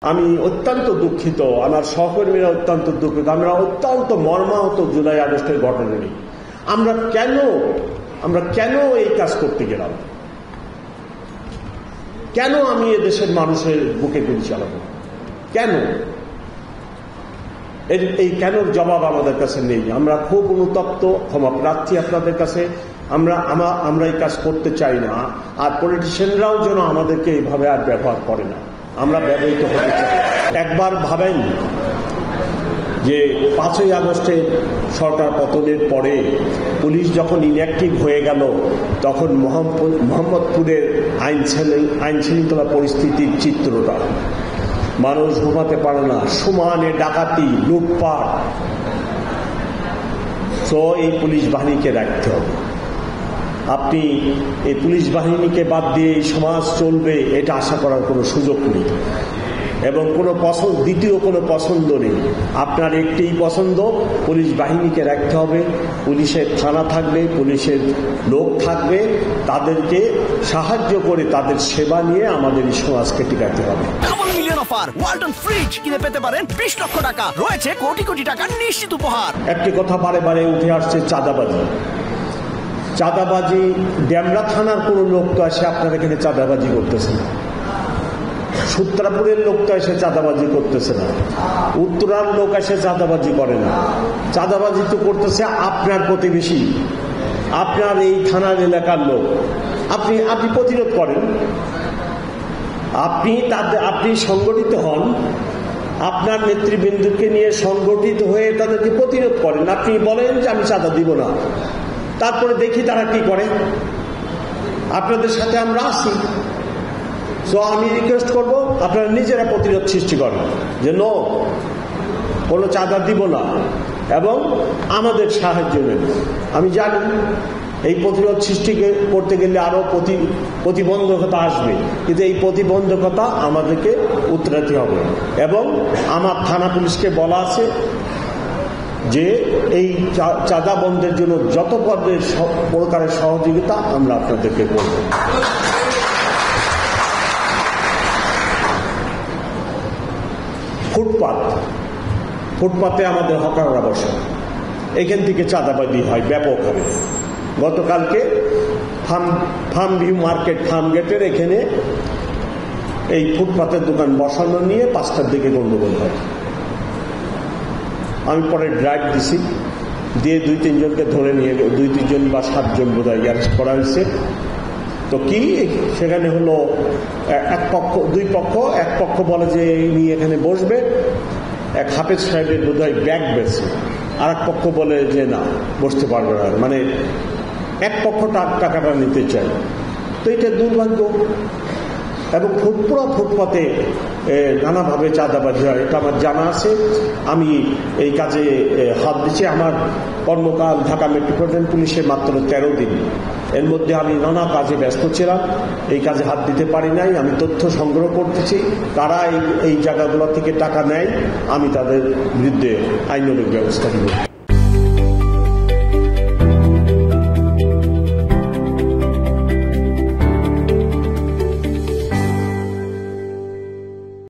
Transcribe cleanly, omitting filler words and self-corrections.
আমি অত্যন্ত দুঃখিত, আমার সহকর্মীরা অত্যন্ত দুঃখিত, আমরা অত্যন্ত মর্মাহত জুলাই আগস্টের ঘটনা নিয়ে। আমরা কেন এই কাজ করতে গেলাম? কেন আমি এদেশের মানুষের বুকে গুলি চালাবো? কেন? এই জবাব আমাদের কাছে নেই। আমরা খুব অনুতপ্ত, ক্ষমা প্রার্থী আপনাদের কাছে। আমরা এই কাজ করতে চাই না, আর পলিটিশিয়ানরাও যেন আমাদেরকে এইভাবে আর ব্যবহার করে না। আমরা ব্যবহৃত হতে চাই। একবার ভাবেন যে 5ই আগস্টে সরকার পতনের পরে পুলিশ যখন ইনঅ্যাক্টিভ হয়ে গেল, তখন মোহাম্মদপুরের আইন শৃঙ্খলা পরিস্থিতির চিত্রটা, মানুষ ঘুমাতে পারে না, সমানে ডাকাতি, লুটপাট। তো এই পুলিশ বাহিনীকে রাখতে হবে। আপনি এই পুলিশ বাহিনীকে বাদ দিয়ে এই সমাজ চলবে এটা আশা করার কোনো সুযোগ নেই, এবং দ্বিতীয় কোনো পছন্দ নেই। আপনার একটিই পছন্দ, পুলিশ বাহিনীকে রাখতে হবে, পুলিশের থানা থাকবে, পুলিশের লোক থাকবে, তাদেরকে সাহায্য করে তাদের সেবা নিয়ে আমাদের এই সমাজকে টিকাতে হবে। ওয়ালটন ফ্রিজ কিনে পেতে পারেন 20 লক্ষ টাকা, রয়েছে কোটি কোটি টাকার নিশ্চিত উপহার। একটি কথা বারে বারে উঠে আসছে, চাঁদাবাজি। ডেমরা থানার কোন লোক তো এসে আপনার এখানে চাঁদাবাজি করতেছে না, সূত্রাপুরের লোক তো এসে চাঁদাবাজি করতেছে না, উত্তরার লোক এসে চাঁদাবাজি করে না। চাঁদাবাজি তো করতেছে আপনার প্রতিবেশী, আপনার এই থানার এলাকার লোক। আপনি প্রতিরোধ করেন, আপনি সংগঠিত হন, আপনার নেতৃবৃন্দকে নিয়ে সংগঠিত হয়ে তাদেরকে প্রতিরোধ করেন। আপনি বলেন যে আমি চাঁদা দিব না, তারপরে দেখি তারা কি করে। আপনাদের সাথে আমরা আছি। সো আমি রিকোয়েস্ট করব, আপনারা নিজেরা প্রতিরোধ সৃষ্টি করেন যে কোনো চাঁদা দিব না, এবং আমাদের সাহায্য নেন। আমি জানি এই প্রতিরোধ সৃষ্টি করতে গেলে আরো প্রতিবন্ধকতা আসবে, কিন্তু এই প্রতিবন্ধকতা আমাদেরকে উতরাতে হবে। এবং আমার থানা পুলিশকে বলা আছে যে এই চাঁদা বন্ধের জন্য যত প্রকারের সহযোগিতা আমরা আপনাদেরকে করব। ফুটপাতে আমাদের হকাররা বসে, এখান থেকে চাঁদাবাজি হয় ব্যাপক হারে। গতকালকে ফার্ম ভিউ মার্কেট, ফার্ম গেটের এখানে এই ফুটপাতের দোকান বসানো নিয়ে 5টার দিকে গন্ডগোল হয়। আমি পরে ড্রাইভ দিছি, দিয়ে 2-3 জনকে ধরে নিয়ে, 2-3 জন বা 7 জন বোধহয় অ্যারেস্ট করা হয়েছে। তো কি সেখানে হলো দুই পক্ষ, এক পক্ষ বলে যে ইনি এখানে বসবে, এক হাফেজ সাহেবের বোধহয় ব্যাগ বেছে, আর এক পক্ষ বলে যে না, বসতে পারবে না, মানে এক পক্ষ টাকাটা নিতে চায়। তো এটা দুর্ভাগ্য। এবং ফুটপাতে নানাভাবে চাঁদাবাজি হয়, এটা আমার জানা আছে। আমি এই কাজে হাত দিচ্ছি। আমার কর্মকাল ঢাকা মেট্রোপলিটন পুলিশে মাত্র 13 দিন, এর মধ্যে আমি নানা কাজে ব্যস্ত ছিলাম, এই কাজে হাত দিতে পারি নাই। আমি তথ্য সংগ্রহ করতেছি, কারা এই জায়গাগুলো থেকে টাকা নেয়, আমি তাদের বিরুদ্ধে আইনানুগ ব্যবস্থা নিব।